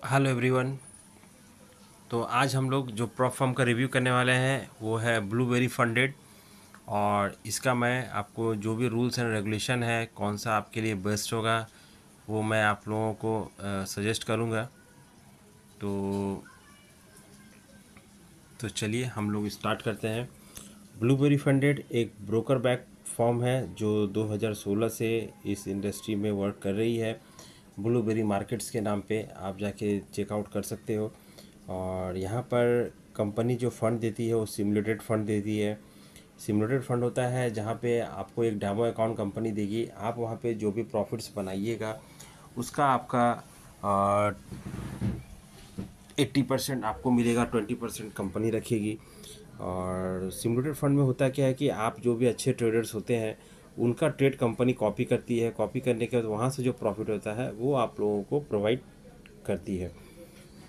Hello everyone. तो आज हम लोग जो प्रॉप फर्म का रिव्यू करने वाले हैं वो है ब्लूबेरी फंडेड। और इसका मैं आपको जो भी रूल्स एंड रेगुलेशन है, कौन सा आपके लिए बेस्ट होगा, वो मैं आप लोगों को सजेस्ट करूँगा। तो चलिए हम लोग स्टार्ट करते हैं। ब्लूबेरी फंडेड एक ब्रोकर बैक फर्म है जो 2016 से इस इंडस्ट्री में वर्क कर रही है। ब्लूबेरी मार्केट्स के नाम पे आप जाके चेकआउट कर सकते हो। और यहाँ पर कंपनी जो फ़ंड देती है वो सिमुलेटेड फ़ंड देती है। सिमुलेटेड फ़ंड होता है जहाँ पे आपको एक डेमो अकाउंट कंपनी देगी, आप वहाँ पे जो भी प्रॉफिट्स बनाइएगा उसका आपका 80% आपको मिलेगा, 20% कंपनी रखेगी। और सिमुलेटेड फंड में होता क्या है कि आप जो भी अच्छे ट्रेडर्स होते हैं उनका ट्रेड कंपनी कॉपी करती है। कॉपी करने के बाद वहाँ से जो प्रॉफिट होता है वो आप लोगों को प्रोवाइड करती है।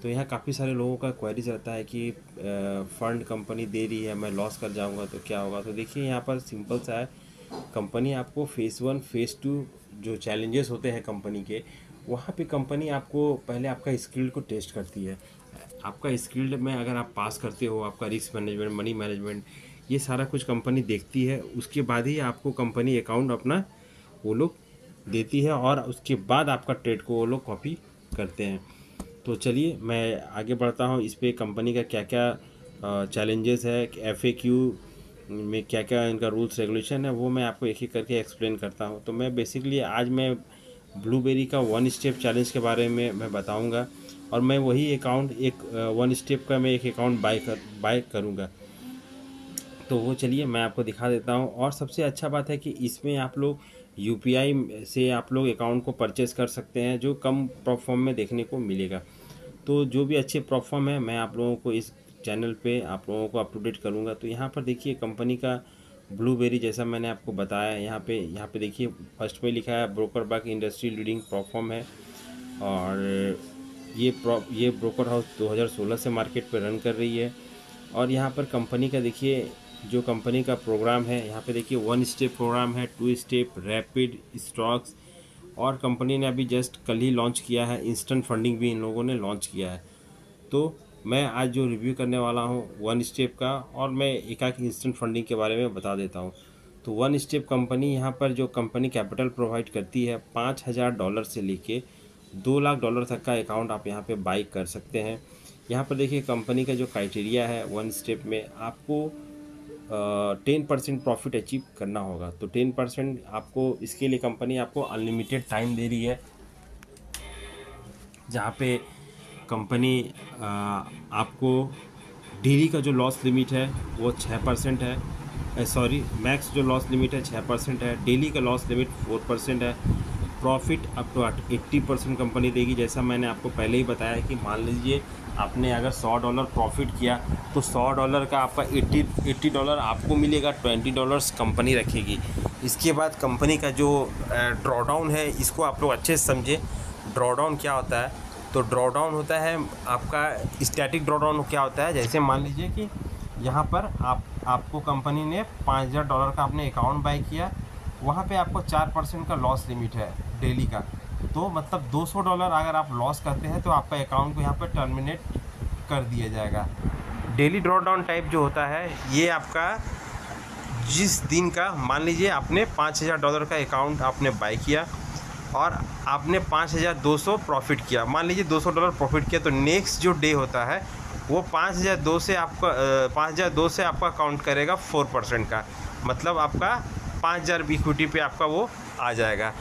तो यहाँ काफ़ी सारे लोगों का क्वेरीज रहता है कि फ़ंड कंपनी दे रही है, मैं लॉस कर जाऊँगा तो क्या होगा। तो देखिए यहाँ पर सिंपल सा है, कंपनी आपको फेज़ 1 फेज़ 2 जो चैलेंजेस होते हैं कंपनी के, वहाँ पे कंपनी आपको पहले आपका स्किल को टेस्ट करती है। आपका स्किल्ड में अगर आप पास करते हो, आपका रिस्क मैनेजमेंट, मनी मैनेजमेंट, ये सारा कुछ कंपनी देखती है। उसके बाद ही आपको कंपनी अकाउंट अपना वो लोग देती है और उसके बाद आपका ट्रेड को वो लोग कॉपी करते हैं। तो चलिए मैं आगे बढ़ता हूँ। इस पर कंपनी का क्या क्या चैलेंजेस है, FAQ में क्या क्या इनका रूल्स रेगुलेशन है, वो मैं आपको एक एक करके एक्सप्लेन करता हूँ। तो मैं बेसिकली आज मैं ब्लूबेरी का 1 स्टेप चैलेंज के बारे में मैं बताऊँगा। और मैं वही अकाउंट एक 1 स्टेप का मैं एक अकाउंट बाय करूँगा। तो वो चलिए मैं आपको दिखा देता हूँ। और सबसे अच्छा बात है कि इसमें आप लोग UPI से आप लोग अकाउंट को परचेज़ कर सकते हैं, जो कम प्रॉप फॉर्म में देखने को मिलेगा। तो जो भी अच्छे प्रॉप फॉर्म है मैं आप लोगों को इस चैनल पे आप लोगों को अप टू डेट करूँगा। तो यहाँ पर देखिए कंपनी का ब्लूबेरी, जैसा मैंने आपको बताया, यहाँ पे देखिए फर्स्ट में लिखा है broker back industry leading prop form है। और ये ब्रोकर हाउस 2016 से मार्केट पे रन कर रही है। और यहाँ पर कंपनी का देखिए जो कंपनी का प्रोग्राम है, यहाँ पे देखिए 1 स्टेप प्रोग्राम है, 2 स्टेप, रैपिड स्टॉक्स, और कंपनी ने अभी जस्ट कल ही लॉन्च किया है। इंस्टेंट फंडिंग भी इन लोगों ने लॉन्च किया है। तो मैं आज जो रिव्यू करने वाला हूँ 1 स्टेप का, और मैं एक इंस्टेंट फंडिंग के बारे में बता देता हूँ। तो 1 स्टेप कंपनी, यहाँ पर जो कंपनी कैपिटल प्रोवाइड करती है, $5,000 से लेके $2 लाख तक का अकाउंट आप यहाँ पे बाई कर सकते हैं। यहाँ पर देखिए कंपनी का जो क्राइटेरिया है 1 स्टेप में, आपको 10% प्रॉफिट अचीव करना होगा। तो 10% आपको, इसके लिए कंपनी आपको अनलिमिटेड टाइम दे रही है, जहाँ पे कंपनी आपको डेली का जो लॉस लिमिट है वो 6% है। सॉरी, मैक्स जो लॉस लिमिट है 6% है, डेली का लॉस लिमिट 4% है। प्रॉफिट अप टू 80% कंपनी देगी। जैसा मैंने आपको पहले ही बताया कि मान लीजिए आपने अगर $100 प्रॉफिट किया तो $100 का आपका 80 डॉलर आपको मिलेगा, $20 कंपनी रखेगी। इसके बाद कंपनी का जो ड्रॉडाउन है, इसको आप लोग अच्छे से समझे। ड्रॉडाउन क्या होता है? तो ड्रॉडाउन होता है आपका स्टैटिक ड्रॉडाउन। क्या होता है, जैसे मान लीजिए कि यहाँ पर आपको कंपनी ने $5,000 का आपने अकाउंट बाय किया, वहाँ पे आपको 4% का लॉस लिमिट है डेली का। तो मतलब $200 अगर आप लॉस करते हैं तो आपका अकाउंट को यहाँ पर टर्मिनेट कर दिया जाएगा। डेली ड्रॉडाउन टाइप जो होता है, ये आपका जिस दिन का, मान लीजिए आपने $5,000 का अकाउंट आपने बाय किया और आपने 5,200 प्रॉफिट किया, मान लीजिए $200 प्रॉफिट किया, तो नेक्स्ट जो डे होता है वो 5,200 से आपका 5,200 से आपका काउंट करेगा 4% का, मतलब आपका 5,000 इक्विटी पे आपका वो आ जाएगा।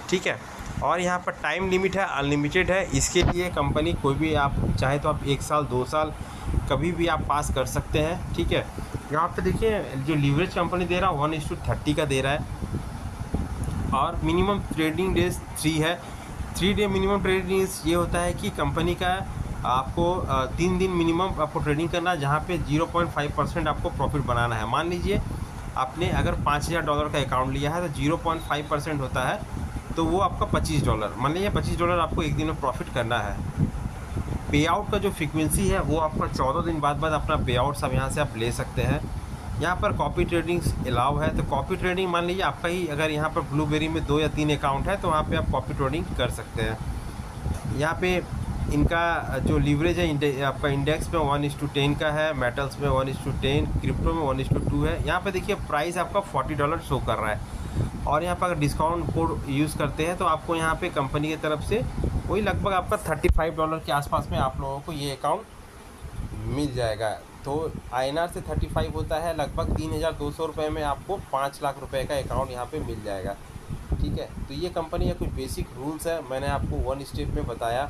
ठीक है। और यहाँ पर टाइम लिमिट है, अनलिमिटेड है। इसके लिए कंपनी कोई भी, आप चाहे तो आप 1 साल 2 साल कभी भी आप पास कर सकते हैं। ठीक है। यहाँ पे देखिए जो लीवरेज कंपनी दे रहा है 1:30 का दे रहा है। और मिनिमम ट्रेडिंग डेज 3 है। 3 डे मिनिमम ट्रेडिंग डेज ये होता है कि कंपनी का आपको 3 दिन मिनिमम आपको ट्रेडिंग करना है, जहाँ पे 0.5% आपको प्रॉफिट बनाना है। मान लीजिए आपने अगर $5,000 का अकाउंट लिया है तो 0.5% होता है, तो वो आपका $25, मान लीजिए $25 आपको एक दिन में प्रॉफिट करना है। पे आउट का जो फ्रीक्वेंसी है वो आपका 14 दिन बाद अपना पे आउट सब यहाँ से आप ले सकते हैं। यहाँ पर कॉपी ट्रेडिंग अलाउ है। तो कॉपी ट्रेडिंग, मान लीजिए आपका ही अगर यहाँ पर ब्लूबेरी में 2 या 3 अकाउंट है तो वहाँ पे आप कॉपी ट्रेडिंग कर सकते हैं। यहाँ पे इनका जो लीवरेज है आपका इंडेक्स में 1:10 का है, मेटल्स में 1:10, क्रिप्टो में 1:2 है। यहाँ पे देखिए प्राइस आपका $40 शो कर रहा है। और यहाँ पर अगर डिस्काउंट कोड यूज़ करते हैं तो आपको यहाँ पे कंपनी की तरफ से वही लगभग आपका $35 के आसपास में आप लोगों को ये अकाउंट मिल जाएगा। तो INR से 35 होता है लगभग 3,200 रुपये में आपको 5 लाख रुपए का अकाउंट यहाँ पे मिल जाएगा। ठीक है, तो ये कंपनी का कुछ बेसिक रूल्स है, मैंने आपको वन स्टेप में बताया।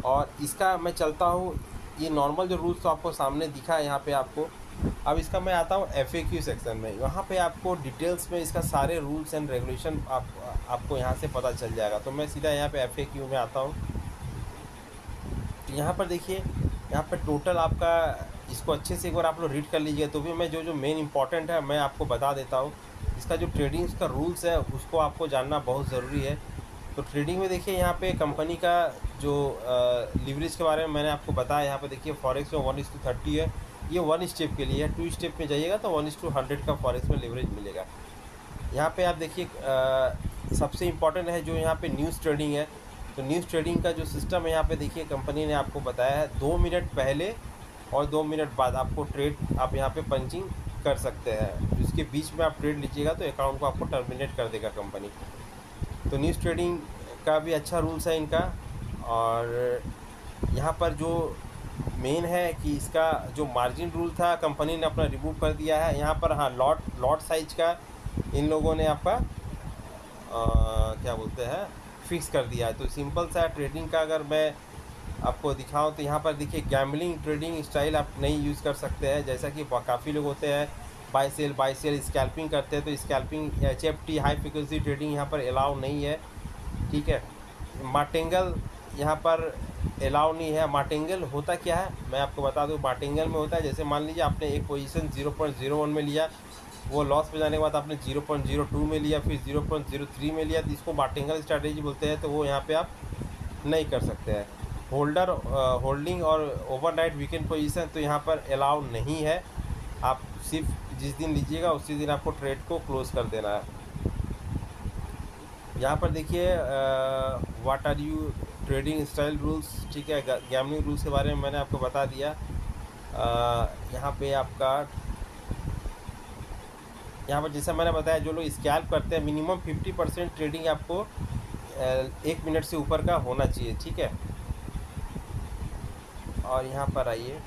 और इसका मैं चलता हूँ, ये नॉर्मल जो रूल्स तो आपको सामने दिखा है यहाँ पे आपको। अब इसका मैं आता हूँ FAQ सेक्शन में, यहाँ पे आपको डिटेल्स में इसका सारे रूल्स एंड रेगुलेशन आपको यहाँ से पता चल जाएगा। तो मैं सीधा यहाँ पे FAQ में आता हूँ। यहाँ पर देखिए, यहाँ पर टोटल आपका, इसको अच्छे से एक बार आप लोग रीड कर लीजिए। तो भी मैं जो मेन इंपॉर्टेंट है मैं आपको बता देता हूँ। इसका जो ट्रेडिंग का रूल्स है उसको आपको जानना बहुत ज़रूरी है। तो ट्रेडिंग में देखिए, यहाँ पे कंपनी का जो लीवरेज के बारे में मैंने आपको बताया। यहाँ पे देखिए फॉरेक्स में 1:30 है, ये 1 स्टेप के लिए है। 2 स्टेप में जाइएगा तो 1:100 का फॉरेक्स में लीवरेज मिलेगा। यहाँ पे आप देखिए सबसे इम्पॉर्टेंट है जो यहाँ पे न्यूज़ ट्रेडिंग है। तो न्यूज़ ट्रेडिंग का जो सिस्टम है यहाँ पे देखिए कंपनी ने आपको बताया है 2 मिनट पहले और 2 मिनट बाद आपको ट्रेड आप यहाँ पे पंचिंग कर सकते हैं। इसके बीच में आप ट्रेड लीजिएगा तो अकाउंट को आपको टर्मिनेट कर देगा कंपनी। तो न्यूज़ ट्रेडिंग का भी अच्छा रूल्स है इनका। और यहाँ पर जो मेन है कि इसका जो मार्जिन रूल था कंपनी ने अपना रिमूव कर दिया है। यहाँ पर हाँ, लॉट साइज का इन लोगों ने आपका क्या बोलते हैं फिक्स कर दिया है। तो सिंपल सा ट्रेडिंग का अगर मैं आपको दिखाऊं तो यहाँ पर देखिए गैम्बलिंग ट्रेडिंग स्टाइल आप नहीं यूज़ कर सकते हैं। जैसा कि काफ़ी लोग होते हैं बाय सेल स्कैल्पिंग करते हैं, तो scalping HFT high frequency trading यहाँ पर अलाउ नहीं है। ठीक है, मार्टिंगल यहाँ पर अलाउ नहीं है। मार्टिंगल होता क्या है मैं आपको बता दूँ। मार्टिंगल में होता है, जैसे मान लीजिए आपने एक पोजीशन 0.01 में लिया, वो लॉस पे जाने के बाद आपने 0.02 में लिया, फिर 0.03 में लिया, तो इसको मार्टिंगल स्ट्रैटेजी बोलते हैं। तो वो यहाँ पे आप नहीं कर सकते हैं। होल्डिंग और ओवरनाइट वीकेंड पोजीशन तो यहाँ पर अलाउ नहीं है। आप सिर्फ जिस दिन लीजिएगा उसी दिन आपको ट्रेड को क्लोज कर देना है। यहाँ पर देखिए what are you trading style rules. ठीक है, गैम्बलिंग रूल्स के बारे में मैंने आपको बता दिया। यहाँ पे आपका, यहाँ पर जैसा मैंने बताया जो लोग स्कैल्प करते हैं मिनिमम 50% ट्रेडिंग आपको 1 मिनट से ऊपर का होना चाहिए। ठीक है, और यहाँ पर आइए,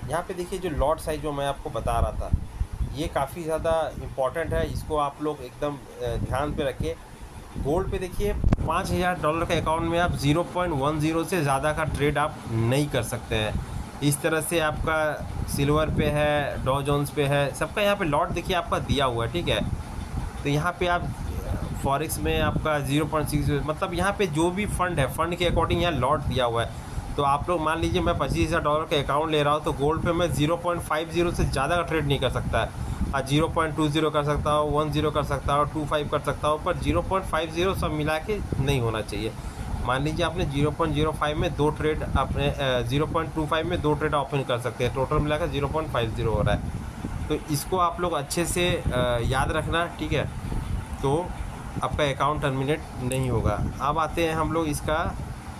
यहाँ पे देखिए जो लॉट साइज जो मैं आपको बता रहा था ये काफ़ी ज़्यादा इम्पॉर्टेंट है, इसको आप लोग एकदम ध्यान पे रखिए। गोल्ड पे देखिए $5,000 के अकाउंट में आप 0.10 से ज़्यादा का ट्रेड आप नहीं कर सकते हैं। इस तरह से आपका सिल्वर पे है, डॉ जोन्स पे है, सबका यहाँ पे लॉट देखिए आपका दिया हुआ है। ठीक है, तो यहाँ पे आप फॉरेक्स में आपका 0.6, मतलब यहाँ पे जो भी फंड है फंड के अकॉर्डिंग यहाँ लॉट दिया हुआ है। तो आप लोग मान लीजिए मैं $25,000 के अकाउंट ले रहा हूँ, तो गोल्ड पे मैं 0.50 से ज़्यादा का ट्रेड नहीं कर सकता है। 0.20 कर सकता हूँ, 10 कर सकता हूँ, 25 कर सकता हूँ, पर 0.50 सब मिला के नहीं होना चाहिए। मान लीजिए आपने 0.05 में 2 ट्रेड, आपने 0.25 में 2 ट्रेड ओपन कर सकते हैं, टोटल मिलाकर 0.50 हो रहा है। तो इसको आप लोग अच्छे से याद रखना। ठीक है, तो आपका अकाउंट टर्मिनेट नहीं होगा। अब आते हैं हम लोग इसका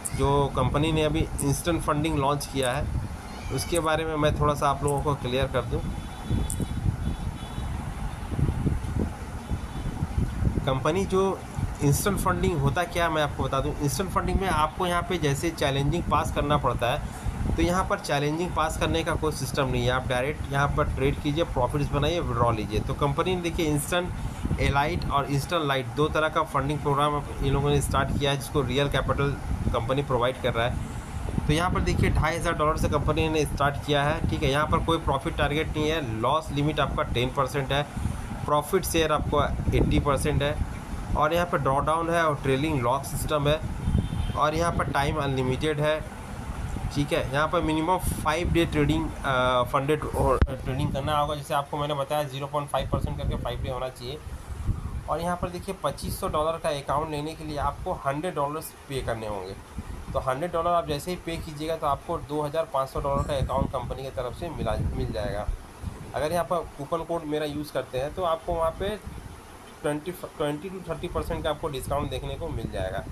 जो कंपनी ने अभी इंस्टेंट फंडिंग लॉन्च किया है उसके बारे में मैं थोड़ा सा आप लोगों को क्लियर कर दूं। कंपनी जो इंस्टेंट फंडिंग होता क्या मैं आपको बता दूं। इंस्टेंट फंडिंग में आपको यहाँ पे जैसे चैलेंजिंग पास करना पड़ता है, तो यहाँ पर चैलेंजिंग पास करने का कोई सिस्टम नहीं है। आप डायरेक्ट यहाँ पर ट्रेड कीजिए, प्रॉफिट्स बनाइए, विड्रॉ लीजिए। तो कंपनी ने देखिए इंस्टेंट एलाइट और इंस्टेंट लाइट 2 तरह का फंडिंग प्रोग्राम इन लोगों ने स्टार्ट किया है, जिसको रियल कैपिटल कंपनी प्रोवाइड कर रहा है। तो यहाँ पर देखिए $2,500 से कंपनी ने स्टार्ट किया है। ठीक है, यहाँ पर कोई प्रॉफिट टारगेट नहीं है, लॉस लिमिट आपका 10% है, प्रॉफिट शेयर आपको 80% है, और यहाँ पर ड्रॉ डाउन है और ट्रेलिंग लॉक सिस्टम है, और यहाँ पर टाइम अनलिमिटेड है। ठीक है, यहाँ पर minimum 5 day trading funded trading करना होगा। जैसे आपको मैंने बताया 0.5% करके 5 डे होना चाहिए। और यहाँ पर देखिए $2,500 का अकाउंट लेने के लिए आपको $100 पे करने होंगे। तो $100 आप जैसे ही पे कीजिएगा तो आपको $2,500 का अकाउंट कंपनी की तरफ से मिल जाएगा। अगर यहाँ पर कूपन कोड मेरा यूज़ करते हैं तो आपको वहाँ पे 20 to 30% का आपको डिस्काउंट देखने को मिल जाएगा।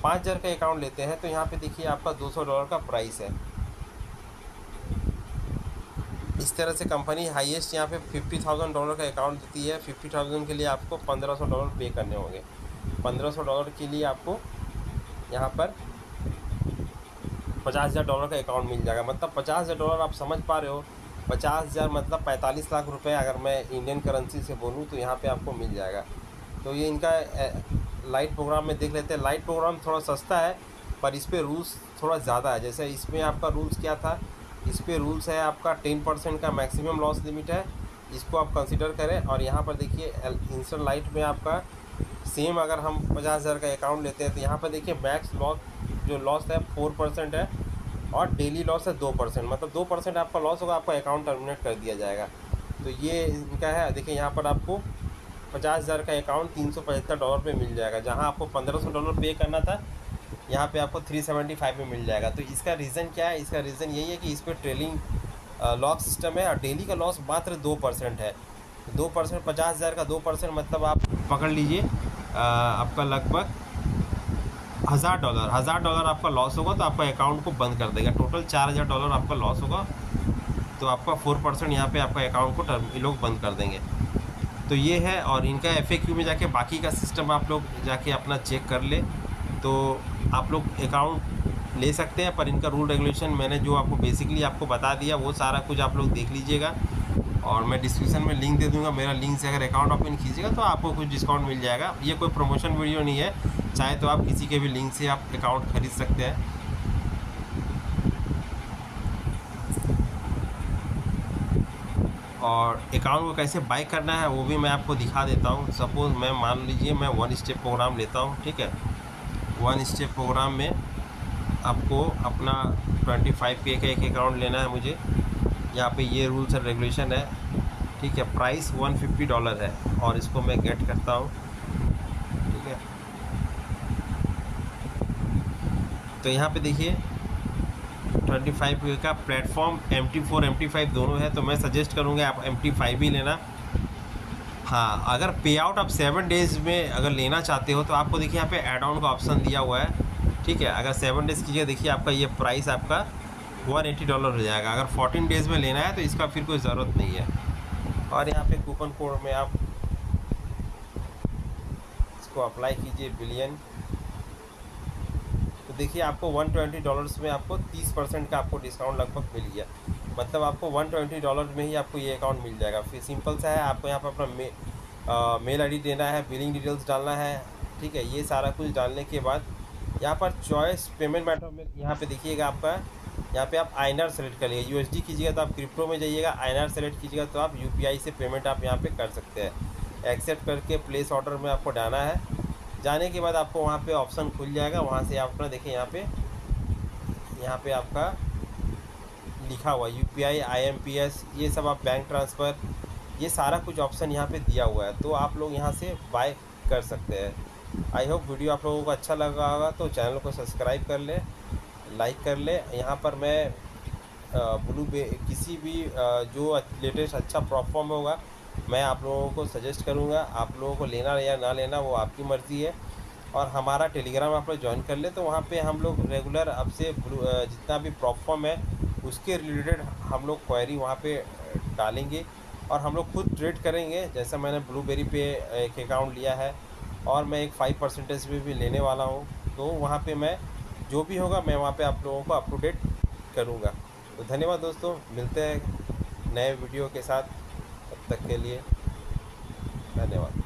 5,000 का अकाउंट लेते हैं तो यहाँ पे देखिए आपका $200 का प्राइस है। इस तरह से कंपनी हाईएस्ट यहाँ पे $50,000 का अकाउंट देती है। 50,000 के लिए आपको $1,500 पे करने होंगे। $1,500 के लिए आपको यहाँ पर $50,000 का अकाउंट मिल जाएगा। मतलब $50,000 आप समझ पा रहे हो, 50,000 मतलब 45 लाख रुपए अगर मैं इंडियन करेंसी से बोलूँ तो यहाँ पे आपको मिल जाएगा। तो ये इनका लाइट प्रोग्राम में देख लेते हैं। लाइट प्रोग्राम थोड़ा सस्ता है पर इस पर रूल्स थोड़ा ज़्यादा है। जैसे इसमें आपका रूल्स क्या था, इस पर रूल्स है आपका 10% का मैक्सिमम लॉस लिमिट है, इसको आप कंसिडर करें। और यहाँ पर देखिए इंस्टेंट लाइट में आपका सेम अगर हम 50,000 का अकाउंट लेते हैं तो यहाँ पर देखिए मैक्स लॉस जो लॉस है 4% है और डेली लॉस है 2%। मतलब 2% आपका लॉस होगा, आपका अकाउंट टर्मिनेट कर दिया जाएगा। तो ये इनका है। देखिए यहाँ पर आपको 50,000 का अकाउंट $375 पे मिल जाएगा। जहाँ आपको $1,500 पे करना था यहाँ पे आपको 375 में मिल जाएगा। तो इसका रीज़न क्या है? इसका रीज़न यही है कि इस पर ट्रेलिंग लॉस सिस्टम है और डेली का लॉस मात्र 2% है। 2% 50,000 का 2% मतलब आप पकड़ लीजिए आपका लगभग $1,000 आपका लॉस होगा तो आपका अकाउंट को बंद कर देगा। टोटल $4,000 आपका लॉस होगा तो आपका 4% यहाँ पे आपका अकाउंट को ये लोग बंद कर देंगे। तो ये है। और इनका FAQ में जाके बाकी का सिस्टम आप लोग जाके अपना चेक कर ले तो आप लोग अकाउंट ले सकते हैं। पर इनका रूल रेगुलेशन मैंने जो आपको बेसिकली आपको बता दिया वो सारा कुछ आप लोग देख लीजिएगा और मैं डिस्क्रिप्शन में लिंक दे दूंगा। मेरा लिंक से अगर अकाउंट ओपन कीजिएगा तो आपको कुछ डिस्काउंट मिल जाएगा। ये कोई प्रमोशन वीडियो नहीं है, चाहे तो आप किसी के भी लिंक से आप अकाउंट खरीद सकते हैं। और अकाउंट को कैसे बाय करना है वो भी मैं आपको दिखा देता हूँ। सपोज़ मैं मान लीजिए मैं 1 स्टेप प्रोग्राम लेता हूँ, ठीक है। 1 स्टेप प्रोग्राम में आपको अपना 25K का एक अकाउंट लेना है मुझे। यहाँ पे ये रूल्स एंड रेगुलेशन है, ठीक है। प्राइस $150 है और इसको मैं गेट करता हूँ, ठीक है। तो यहाँ पे देखिए 25K का प्लेटफॉर्म MT4 MT5 दोनों है। तो मैं सजेस्ट करूँगा आप MT5 ही लेना। हाँ, अगर पे आउट आप 7 डेज़ में अगर लेना चाहते हो तो आपको देखिए यहाँ पे ऐड ऑन का ऑप्शन दिया हुआ है, ठीक है। अगर 7 डेज़ कीजिए देखिए आपका ये प्राइस आपका $180 हो जाएगा। अगर 14 डेज़ में लेना है तो इसका फिर कोई ज़रूरत नहीं है। और यहाँ पे कूपन कोड में आप इसको अप्लाई कीजिए बिलियन। तो देखिए आपको $120 में आपको 30% का आपको डिस्काउंट लगभग मिल गया। मतलब आपको $120 में ही आपको ये अकाउंट मिल जाएगा। फिर सिंपल सा है, आपको यहाँ पर अपना मेल ID देना है, बिलिंग डिटेल्स डालना है, ठीक है। ये सारा कुछ डालने के बाद यहाँ पर चॉइस पेमेंट मेथड में यहाँ पे देखिएगा आपका यहाँ पे आप INR सेलेक्ट करिएगा। USD कीजिएगा तो आप क्रिप्टो में जाइएगा, INR सेलेक्ट कीजिएगा तो आप UPI से पेमेंट आप यहाँ पे कर सकते हैं। एक्सेप्ट करके प्लेस ऑर्डर में आपको डालना है। जाने के बाद आपको वहाँ पे ऑप्शन खुल जाएगा, वहाँ से आप अपना देखिए यहाँ पे आपका लिखा हुआ UPI IMPS ये सब आप बैंक ट्रांसफ़र ये सारा कुछ ऑप्शन यहाँ पे दिया हुआ है। तो आप लोग यहाँ से बाय कर सकते हैं। आई होप वीडियो आप लोगों को अच्छा लगा होगा तो चैनल को सब्सक्राइब कर ले, लाइक कर ले। यहाँ पर मैं किसी भी जो लेटेस्ट अच्छा परफॉर्म होगा मैं आप लोगों को सजेस्ट करूँगा। आप लोगों को लेना या ना लेना वो आपकी मर्ज़ी है। और हमारा टेलीग्राम आप लोग ज्वाइन कर ले तो वहाँ पे हम लोग रेगुलर आपसे जितना भी परफॉर्म है उसके रिलेटेड हम लोग क्वेरी वहाँ पे डालेंगे और हम लोग खुद ट्रेड करेंगे। जैसा मैंने ब्लूबेरी पे एक अकाउंट लिया है और मैं एक 5% भी लेने वाला हूँ। तो वहाँ पे मैं जो भी होगा मैं वहाँ पे आप लोगों को अप टू डेट करूँगा। तो धन्यवाद दोस्तों, मिलते हैं नए वीडियो के साथ। तब तक के लिए धन्यवाद।